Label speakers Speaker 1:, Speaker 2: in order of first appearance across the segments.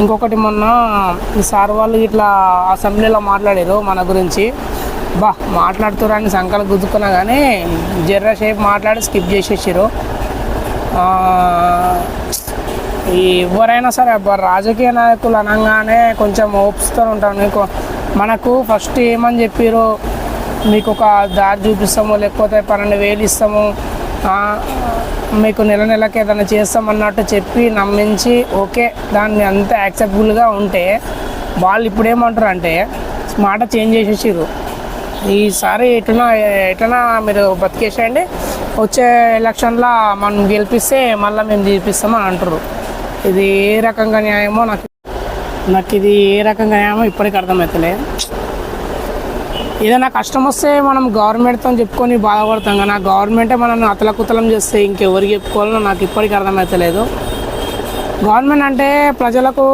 Speaker 1: ఇంకొకటి మొన్న సార్ వాళ్ళు ఇట్లా అసెంబ్లీలో మాట్లాడారు మన గురించి. మాట్లాడుతురాని సంకలు గుద్దుకున్నా కానీ జర్ర షేప్ మాట్లాడి స్కిప్ చేసేసారు. ఎవరైనా సరే రాజకీయ నాయకులు అనగానే కొంచెం ఓపిస్తూ ఉంటాను. మనకు ఫస్ట్ ఏమని చెప్పారు, మీకు ఒక దారి చూపిస్తాము, లేకపోతే 12,000 ఇస్తాము, మీకు నెలకి ఏదైనా చేస్తామన్నట్టు చెప్పి నమ్మించి ఓకే దాన్ని అంత యాక్సెప్టబుల్గా ఉంటే వాళ్ళు ఇప్పుడు ఏమంటారు అంటే మాట చేంజ్ చేసేసారు. ఈసారి ఎట్లనా మీరు బతికేసేయండి, వచ్చే ఎలక్షన్లో మనం గెలిపిస్తే మళ్ళీ మేము చూపిస్తామని అంటారు. ఇది ఏ రకంగా న్యాయమో నాకు ఇది ఏ రకంగా న్యాయమో ఇప్పటికీ అర్థమవుతలేదు. ఏదైనా కష్టం వస్తే మనం గవర్నమెంట్తో చెప్పుకొని బాధపడతాం, కానీ ఆ గవర్నమెంటే మనల్ని అతలకుతలం చేస్తే ఇంకెవరికి చెప్పుకోవాలో నాకు ఇప్పటికీ అర్థమవుతలేదు. గవర్నమెంట్ అంటే ప్రజలకు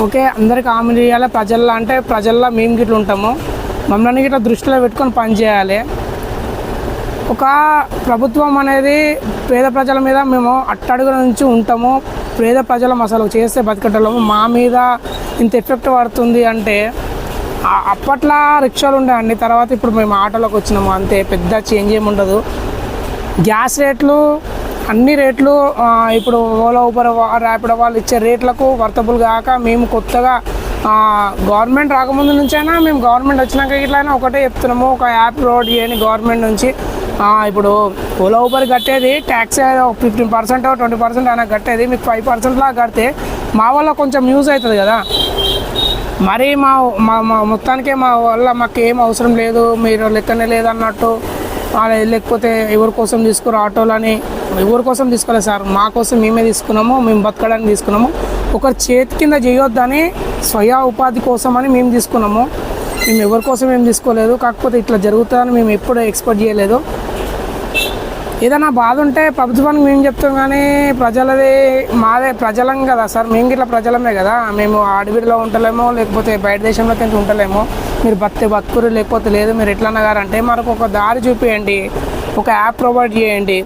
Speaker 1: ఓకే అందరికి హామీ చేయాలి. ప్రజల్లో మేము గిట్ల ఉంటాము, మమ్మల్ని గిట్ల దృష్టిలో పెట్టుకొని పనిచేయాలి. ఒక ప్రభుత్వం అనేది పేద ప్రజల మీద మేము అట్టడుగుల నుంచి ఉంటాము, పేద ప్రజలం అసలు చేస్తే బతికటము మా మీద ఇంత ఎఫెక్ట్ పడుతుంది అంటే అప్పట్లో రిక్షాలు ఉండేవండి. తర్వాత ఇప్పుడు మేము ఆటోలోకి వచ్చినాము, అంతే, పెద్ద చేంజ్ ఏమి ఉండదు. గ్యాస్ రేట్లు అన్ని రేట్లు ఇప్పుడు ఓలా ఊబర్ ర్యాపిడో వాళ్ళు ఇచ్చే రేట్లకు వర్తబుల్ కాక మేము కొత్తగా గవర్నమెంట్ రాకముందు నుంచైనా మేము గవర్నమెంట్ వచ్చినాక ఇట్లయినా ఒకటే చెప్తున్నాము, ఒక యాప్ ప్రొవైడ్ చేయని గవర్నమెంట్ నుంచి. ఇప్పుడు ఓలా ఊబర్ కట్టేది ట్యాక్స్ 15% 20% అయినా కట్టేది, మీకు 5% లాగా కడితే మా వల్ల కొంచెం యూజ్ అవుతుంది కదా. మరి మా మొత్తానికే మా వల్ల మాకు ఏం అవసరం లేదు, మీరు లెక్కనే లేదన్నట్టు, లేకపోతే ఎవరి కోసం తీసుకురు ఆటోలని, ఎవరి కోసం తీసుకోలేదు సార్, మా కోసం మేమే తీసుకున్నాము, మేము బతకడానికి తీసుకున్నాము. ఒకరి చేతి కింద చేయొద్దని స్వయా ఉపాధి కోసం అని మేము తీసుకున్నాము. మేము ఎవరి కోసం ఏం తీసుకోలేదు, కాకపోతే ఇట్లా జరుగుతుందని మేము ఎప్పుడూ ఎక్స్పెక్ట్ చేయలేదు. ఏదైనా బాధ ఉంటే ప్రభుత్వానికి మేము చెప్తాం, కానీ ప్రజలది మాదే ప్రజలం కదా సార్, మేము ఇట్లా ప్రజలమే కదా. మేము అడవిలో ఉంటలేమో, లేకపోతే బయట దేశంలోకి వెళ్ళి ఉంటలేమో, మీరు బతుకురు లేకపోతే లేదు, మీరు ఎట్లన్నా గారంటే మనకు ఒక దారి చూపించండి, ఒక యాప్ ప్రొవైడ్ చేయండి.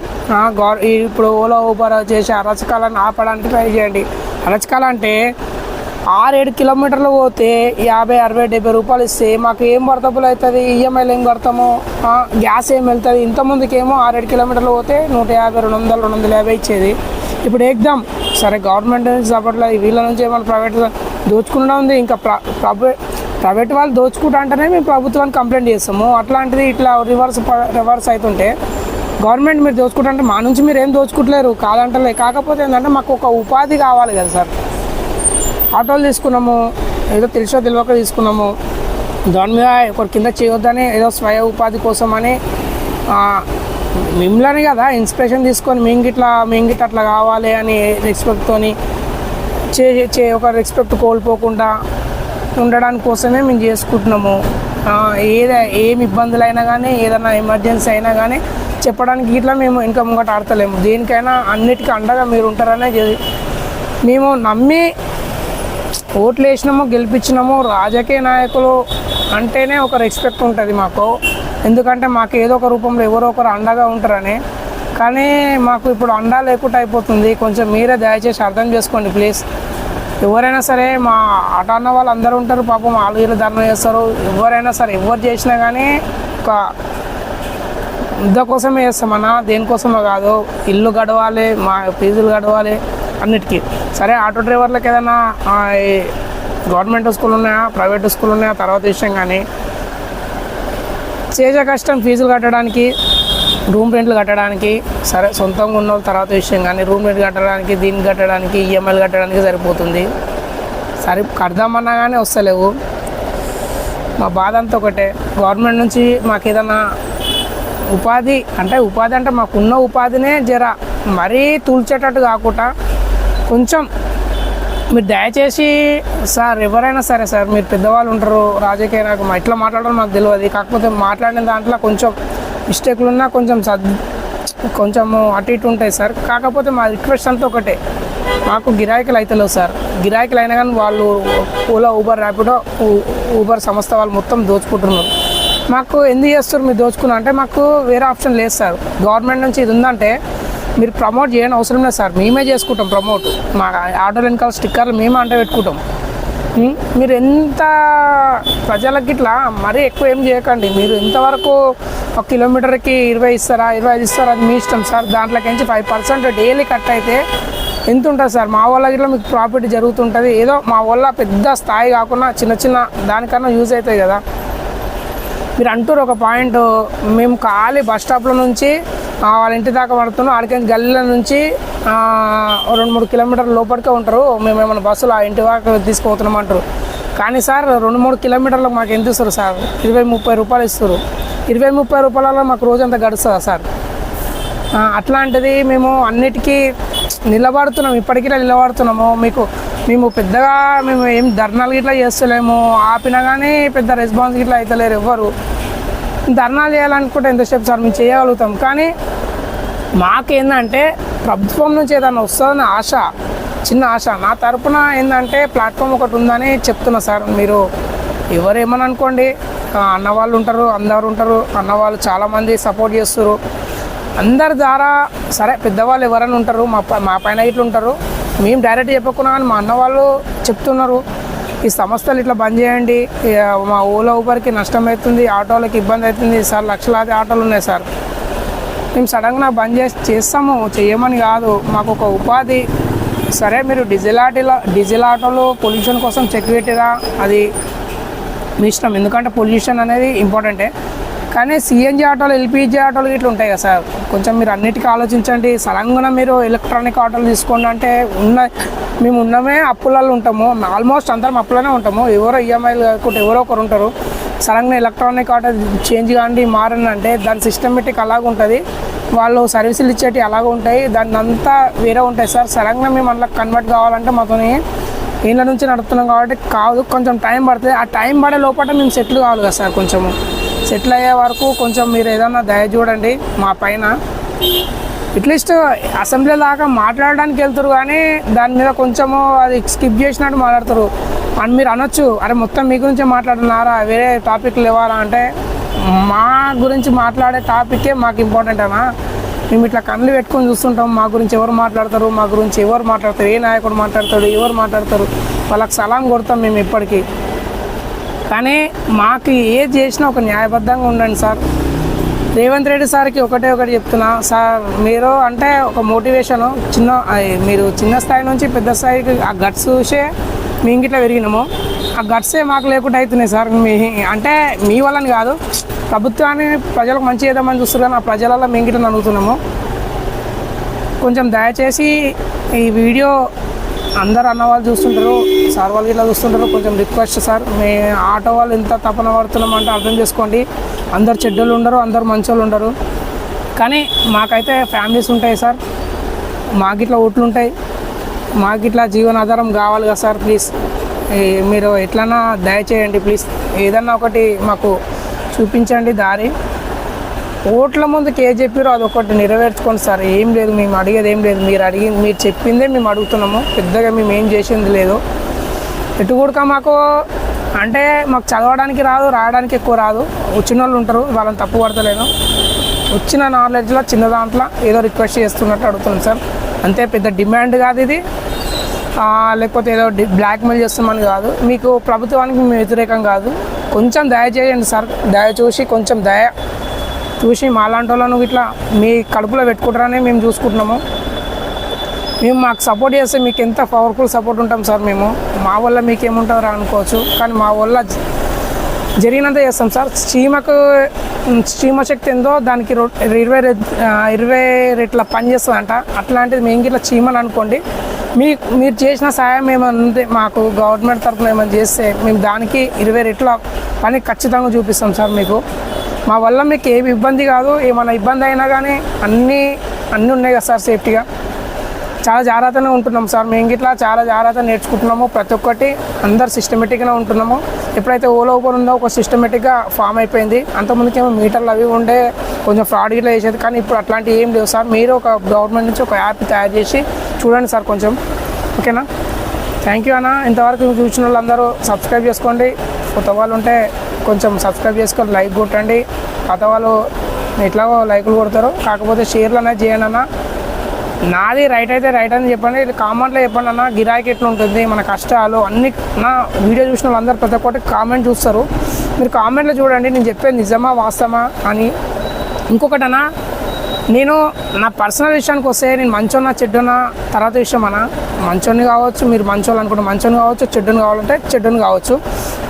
Speaker 1: ఇప్పుడు ఓలా ఊబర్ చేసి అరచకాలను ఆపడానికి ట్రై చేయండి. అరచకాలు అంటే 6-7 కిలోమీటర్లు పోతే 50, 60, 70 రూపాయలు ఇస్తే మాకు ఏం వర్తబుల్ అవుతుంది, ఈఎంఐలు ఏం కడతాము, గ్యాస్ ఏం వెళ్తుంది. ఇంతకుముందుకేమో 6-7 కిలోమీటర్లు పోతే 150, 200, 250 ఇచ్చేది. ఇప్పుడు ఏకదం సరే గవర్నమెంట్ నుంచి సపోర్ట్లేదు, వీళ్ళ నుంచి ఏమైనా ప్రైవేట్ దోచుకుంటూ ఉంది. ఇంకా ప్రైవేట్ వాళ్ళు దోచుకుంటా అంటేనే మేము ప్రభుత్వానికి కంప్లైంట్ చేస్తాము. అట్లాంటిది ఇట్లా రివర్స్ అవుతుంటే గవర్నమెంట్ మీరు దోచుకుంటే మా నుంచి మీరు ఏం దోచుకుంటలేరు కాదంటలే. కాకపోతే ఏంటంటే మాకు ఒక ఉపాధి కావాలి కదా సార్. ఆటోలు తీసుకున్నాము, ఏదో తెలియక తీసుకున్నాము, దాని మీద ఒకరి కింద చేయొద్దని ఏదో స్వయ ఉపాధి కోసం అని మిమ్మల్ని కదా ఇన్స్పిరేషన్ తీసుకొని మేము గిట్లా అట్లా కావాలి అని రెస్పెక్ట్తో ఒక రెస్పెక్ట్ కోల్పోకుండా ఉండడానికి కోసమే మేము చేసుకుంటున్నాము. ఏమి ఇబ్బందులు అయినా కానీ, ఏదైనా ఎమర్జెన్సీ అయినా కానీ చెప్పడానికి ఇట్లా మేము ఇంకా ముంగట ఆడతలేము. దేనికైనా అన్నిటికీ అండగా మీరు ఉంటారనే మేము నమ్మి ఓట్లు వేసినాము, గెలిపించినాము. రాజకీయ నాయకులు అంటేనే ఒక రెస్పెక్ట్ ఉంటుంది మాకు, ఎందుకంటే మాకు ఏదో ఒక రూపంలో ఎవరో ఒకరు అండగా ఉంటారని. కానీ మాకు ఇప్పుడు అండా లేకుండా అయిపోతుంది. కొంచెం మీరే దయచేసి అర్థం చేసుకోండి ప్లీజ్. ఎవరైనా సరే మా ఆట అన్న వాళ్ళు అందరూ ఉంటారు, పాపం వాళ్ళు వీళ్ళు ధర్నా చేస్తారు. ఎవరైనా సరే ఎవరు చేసినా కానీ ఒక యుద్ధ కోసమే చేస్తామన్నా, దేనికోసమో కాదు. ఇల్లు గడవాలి, మా ఫీజులు గడవాలి, అన్నిటికీ. సరే ఆటో డ్రైవర్లకు ఏదైనా గవర్నమెంట్ స్కూల్ ఉన్నాయా, ప్రైవేట్ స్కూల్ ఉన్నాయా తర్వాత విషయం, కానీ చేసే కష్టం ఫీజులు కట్టడానికి, రూమ్ రెంట్లు కట్టడానికి, సరే సొంతంగా ఉన్న తర్వాత విషయం, కానీ రూమ్ రెంట్ కట్టడానికి, దీన్ని కట్టడానికి, ఈఎంఐలు కట్టడానికి సరిపోతుంది. సరే కడదామన్నా కానీ వస్తలేవు. మా బాధ అంతా ఒకటే, గవర్నమెంట్ నుంచి మాకు ఏదైనా ఉపాధి అంటే మాకున్న ఉపాధినే జర మరీ తూల్చేటట్టు కాకుండా కొంచెం మీరు దయచేసి సార్, ఎవరైనా సరే సార్, మీరు పెద్దవాళ్ళు ఉంటారు, రాజకీయ నాకు ఇట్లా మాట్లాడడం నాకు తెలియదు. కాకపోతే మాట్లాడిన దాంట్లో కొంచెం మిస్టేక్లు ఉన్నా కొంచెము అటు ఇటు ఉంటాయి సార్. కాకపోతే మా రిక్వెస్ట్ అంతా ఒకటే, మాకు గిరాయికలు అవుతలేవు సార్. గిరాయికలు అయినా కానీ వాళ్ళు ఓలా ఊబర్ ర్యాపిడో ఊబర్ సంస్థ వాళ్ళు మొత్తం దోచుకుంటున్నారు. మాకు ఎందుకు చేస్తారు మీరు దోచుకున్నా అంటే మాకు వేరే ఆప్షన్ లేదు సార్. గవర్నమెంట్ నుంచి ఇది ఉందంటే మీరు ప్రమోట్ చేయని అవసరం లేదు సార్, మేమే చేసుకుంటాం ప్రమోట్. మా ఆర్డర్ వెనకాల స్టిక్కర్లు మేమే అంటే పెట్టుకుంటాం. మీరు ఎంత ప్రజలకి ఇట్లా మరీ ఎక్కువ ఏం చేయకండి. మీరు ఎంతవరకు ఒక కిలోమీటర్కి 20 ఇస్తారా, 25 ఇస్తారా, అది మీ ఇష్టం సార్. దాంట్లోకించి 5% డైలీ కట్ అయితే ఎంత ఉంటుంది సార్? మా వాళ్ళకి ఇట్లా మీకు ప్రాఫిట్ జరుగుతుంటుంది. ఏదో మా వాళ్ళ పెద్ద స్థాయి కాకుండా చిన్న చిన్న దానికన్నా యూజ్ అవుతాయి కదా. మీరు అంటారు ఒక పాయింట్, మేము ఖాళీ బస్ స్టాప్ల నుంచి వాళ్ళ ఇంటి దాకా పడుతున్నాం, ఆడికి గల్లీల నుంచి 2-3 కిలోమీటర్ల లోపలికే ఉంటారు, మేము ఏమైనా బస్సులు ఆ ఇంటి దాకా తీసుకుపోతున్నాం అంటారు. కానీ సార్ 2-3 కిలోమీటర్లకు మాకు ఎంత ఇస్తారు సార్? 20-30 రూపాయలు ఇస్తారు. 20-30 రూపాయలలో మాకు రోజంతా గడుస్తుందా సార్? అట్లాంటిది మేము అన్నిటికీ నిలబడుతున్నాం, ఇప్పటికీ నిలబడుతున్నాము. మేము పెద్దగా ఏం ధర్నాలు గిట్లా చేస్తలేము, ఆపినా కానీ పెద్ద రెస్పాన్స్ గిట్లా అవుతలేరు ఎవ్వరు. ధర్నాలు చేయాలనుకుంటే ఎంతసేపు సార్ మేము చేయగలుగుతాం. కానీ మాకేందంటే ప్రభుత్వం నుంచి ఏదైనా వస్తుందని ఆశ, చిన్న ఆశ. నా తరపున ఏంటంటే ప్లాట్ఫామ్ ఒకటి ఉందని చెప్తున్నా సార్. మీరు ఎవరేమని అనుకోండి, అన్నవాళ్ళు ఉంటారు, అందరు ఉంటారు. అన్నవాళ్ళు చాలామంది సపోర్ట్ చేస్తారు. అందరి ద్వారా సరే పెద్దవాళ్ళు ఎవరైనా ఉంటారు, మా పైన ఇట్లా ఉంటారు. మేము డైరెక్ట్ చెప్పకున్నా కానీ మా అన్నవాళ్ళు చెప్తున్నారు, ఈ సంస్థలు ఇట్లా బంద్ చేయండి, మా ఓలా ఊబర్కి నష్టం అవుతుంది, ఆటోలకి ఇబ్బంది అవుతుంది సార్. లక్షలాది ఆటోలు ఉన్నాయి సార్. మేము సడన్గా బంద్ చేస్తాము, చేయమని కాదు, మాకు ఒక ఉపాధి. సరే మీరు డీజిల్ ఆటోలు పొల్యూషన్ కోసం చెక్ పెట్టిరా, అది మీ ఇష్టం. ఎందుకంటే పొల్యూషన్ అనేది ఇంపార్టెంటే. కానీ సిఎన్జి ఆటోలు, ఎల్పిజి ఆటోలు ఇట్లా ఉంటాయి కదా సార్, కొంచెం మీరు అన్నిటికీ ఆలోచించండి. సడన్గా మీరు ఎలక్ట్రానిక్ ఆటోలు తీసుకోండి అంటే మేము ఉన్నమే అప్పులలో ఉంటాము, ఆల్మోస్ట్ అందరం అప్పులోనే ఉంటాము. ఎవరో ఈఎంఐలు కాకుండా ఎవరో ఒకరు ఉంటారు. సడన్గా ఎలక్ట్రానిక్ ఆటో చేంజ్ కాండి మారండి అంటే దాని సిస్టమేటిక్ అలాగ ఉంటుంది, వాళ్ళు సర్వీసులు ఇచ్చేటి అలాగ ఉంటాయి, దాన్ని అంతా వేరే ఉంటాయి సార్. సడన్గా మేము అందులో కన్వర్ట్ కావాలంటే మాతో ఏళ్ళ నుంచి నడుపుతున్నాం కాబట్టి కాదు, కొంచెం టైం పడుతుంది. ఆ టైం పడే లోపల మేము సెటిల్ కావాలి కదా సార్. కొంచెము సెటిల్ అయ్యే వరకు కొంచెం మీరు ఏదన్నా దయ చూడండి మా పైన. అట్లీస్ట్ అసెంబ్లీ దాకా మాట్లాడడానికి వెళ్తారు కానీ దాని మీద కొంచెము అది స్కిప్ చేసినట్టు మాట్లాడతారు. అని మీరు అనొచ్చు, అరే మొత్తం మీ గురించి మాట్లాడుతున్నారా, వేరే టాపిక్లు ఇవ్వాలా అంటే మా గురించి మాట్లాడే టాపికే మాకు ఇంపార్టెంట్ అన్నా. మేము ఇట్లా కళ్ళు పెట్టుకొని చూస్తుంటాం, మా గురించి ఎవరు మాట్లాడతారు, మా గురించి ఎవరు మాట్లాడతారు, ఏ నాయకుడు మాట్లాడతాడు, ఎవరు మాట్లాడతారు, వాళ్ళకి సలాం కొడతాం మేము ఇప్పటికీ. కానీ మాకు ఏది చేసినా ఒక న్యాయబద్ధంగా ఉండండి సార్. రేవంత్ రెడ్డి సార్కి ఒకటి చెప్తున్నా సార్, మీరు అంటే ఒక మోటివేషను, మీరు చిన్న స్థాయి నుంచి పెద్ద స్థాయికి ఆ గట్స్ చూసే మేము ఇట్లా పెరిగినాము. ఆ గట్సే మాకు లేకుండా అవుతున్నాయి సార్. అంటే మీ వల్లని కాదు, ప్రభుత్వాన్ని ప్రజలకు మంచి చేద్దామని చూస్తారు కానీ ఆ ప్రజలలో మేము ఇట్లా నలుగుతున్నాము. కొంచెం దయచేసి ఈ వీడియో అందరు అన్నవాళ్ళు చూస్తుంటారు, సార్ వాళ్ళు ఇట్లా చూస్తుంటారు, కొంచెం రిక్వెస్ట్ సార్. ఆటో వాళ్ళు ఎంత తపన పడుతున్నామంటే అర్థం చేసుకోండి. అందరు చెడ్డలు ఉండరు, అందరు మంచోళ్ళు ఉండరు. కానీ మాకైతే ఫ్యామిలీస్ ఉంటాయి సార్, మాకు ఇట్లా ఓట్లు ఉంటాయి, మాకు ఇట్లా జీవనాధారం కావాలి కదా సార్. ప్లీజ్ మీరు ఎట్లన్నా దయచేయండి ప్లీజ్. ఏదన్నా ఒకటి మాకు చూపించండి దారి. ఓట్ల ముందుకు ఏ చెప్పారో అదొకటి నెరవేర్చుకోండి సార్. ఏం లేదు, మేము అడిగేది ఏం లేదు, మీరు చెప్పిందే మేము అడుగుతున్నాము. పెద్దగా మేము ఏం చేసింది లేదు. ఎటు కూడా మాకు అంటే మాకు చదవడానికి రాదు, రాయడానికి ఎక్కువ రాదు. వచ్చిన వాళ్ళు ఉంటారు, వాళ్ళని తప్పు పడతలేను. వచ్చిన నాలెడ్జ్లో చిన్న దాంట్లో ఏదో రిక్వెస్ట్ చేస్తున్నట్టు అడుగుతున్నాను సార్. అంతే, పెద్ద డిమాండ్ కాదు ఇది, లేకపోతే ఏదో బ్లాక్మెయిల్ చేస్తామని కాదు. మీకు ప్రభుత్వానికి మేము వ్యతిరేకం కాదు. కొంచెం దయ చేయండి సార్. దయ చూసి కొంచెం దయ చూసి మాలాంటి వాళ్ళను ఇట్లా మీ కడుపులో పెట్టుకుంటారని మేము చూసుకుంటున్నాము. మేము మాకు సపోర్ట్ చేస్తే మీకు ఎంత పవర్ఫుల్ సపోర్ట్ ఉంటాం సార్. మేము మా వల్ల మీకేముంటారో అనుకోవచ్చు, కానీ మా వల్ల జరిగినంత చేస్తాం సార్. చీమ శక్తి ఎందో దానికి 20 రెట్ల పని చేస్తుందంట. అట్లాంటిది మేము ఇట్లా చీమని అనుకోండి. మీరు చేసిన సాయం ఏమంటే మాకు గవర్నమెంట్ తరఫున ఏమైనా చేస్తే మేము దానికి 20 రెట్ల పని ఖచ్చితంగా చూపిస్తాం సార్ మీకు. మా వల్ల మీకు ఏమి ఇబ్బంది కాదు. ఏమైనా ఇబ్బంది అయినా కానీ అన్నీ ఉన్నాయి కదా సార్. సేఫ్టీగా చాలా జాగ్రత్తగా ఉంటున్నాం సార్. మేము ఇట్లా చాలా జాగ్రత్త నేర్చుకుంటున్నాము. ప్రతి ఒక్కటి అందరు సిస్టమేటిక్గా ఉంటున్నాము. ఎప్పుడైతే ఓలా ఊబర్ ఉందో ఒక సిస్టమేటిక్గా ఫామ్ అయిపోయింది. అంతకుముందుకేమో మీటర్లు అవి ఉండే, కొంచెం ఫ్రాడ్ ఇట్లా చేసేది. కానీ ఇప్పుడు అట్లాంటివి ఏం లేవు సార్. మీరు ఒక గవర్నమెంట్ నుంచి ఒక యాప్ తయారు చేసి చూడండి సార్ కొంచెం, ఓకేనా? థ్యాంక్ యూ అన్న. ఇంతవరకు చూసిన వాళ్ళందరూ సబ్స్క్రైబ్ చేసుకోండి. కొత్త వాళ్ళు ఉంటే కొంచెం సబ్స్క్రైబ్ చేసుకొని లైక్ కొట్టండి. పాత వాళ్ళు ఎట్లాగో లైకులు కొడతారు, కాకపోతే షేర్లు అనేది చేయండి అన్న. నాది రైట్ అయితే రైట్ అని చెప్పండి, కామెంట్లో చెప్పండి అన్న గిరాకీ ఎట్లా ఉంటుంది, మన కష్టాలు అన్ని. నా వీడియో చూసిన వాళ్ళందరూ ప్రతి ఒక్కటి కామెంట్ చూస్తారు, మీరు కామెంట్లో చూడండి నేను చెప్పేది నిజమా వాస్తవమా అని. ఇంకొకటి అన్న, నేను నా పర్సనల్ విషయానికి వస్తే నేను మంచోన్నా చెడ్డున్నా తర్వాత విషయం అన్న. మంచోని కావచ్చు, మీరు మంచోళ్ళు అనుకుంటే మంచోని కావచ్చు, చెడ్డుని కావాలంటే చెడ్డుని కావచ్చు,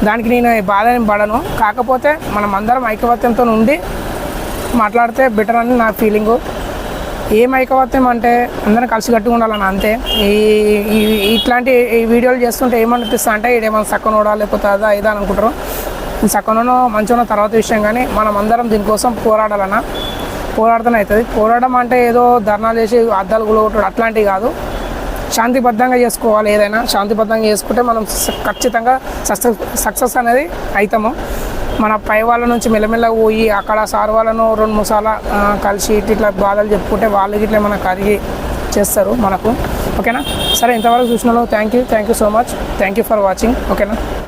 Speaker 1: దానికి నేను బాధ ఏం పడను. కాకపోతే మనం అందరం ఐకమత్యంతో ఉండి మాట్లాడితే బెటర్ అని నా ఫీలింగు. ఏం ఐకమత్యం అంటే అందరం కలిసి కట్టుగా ఉండాలన్న, అంతే. ఇట్లాంటి వీడియోలు చేస్తుంటే ఏమనిపిస్తా అంటే ఇదేమన్నా సక్కనోడా లేకపోతే అదా ఇదా అని అనుకుంటారు. సక్కనో మంచోనో తర్వాత విషయం, కానీ మనం అందరం దీనికోసం పోరాడాలన్న. పోరాడుతూనే అవుతుంది. పోరాడడం అంటే ఏదో ధర్నాలు చేసి అద్దాలు గులగొట్టడం అట్లాంటివి కాదు, శాంతిబద్ధంగా చేసుకోవాలి. ఏదైనా శాంతిబద్ధంగా చేసుకుంటే మనం ఖచ్చితంగా సక్సెస్ అనేది అవుతాము. మన పై వాళ్ళ నుంచి మెల్లమెల్లగా పోయి అక్కడ సార్ వాళ్ళను 2-3 సార్లు కలిసి ఇట్లా బాధలు చెప్పుకుంటే వాళ్ళకి ఇట్లా మనకు కరిగి చేస్తారు మనకు. ఓకేనా? సరే, ఇంతవరకు చూసిన thank you so much. Thank you for watching. ఓకేనా?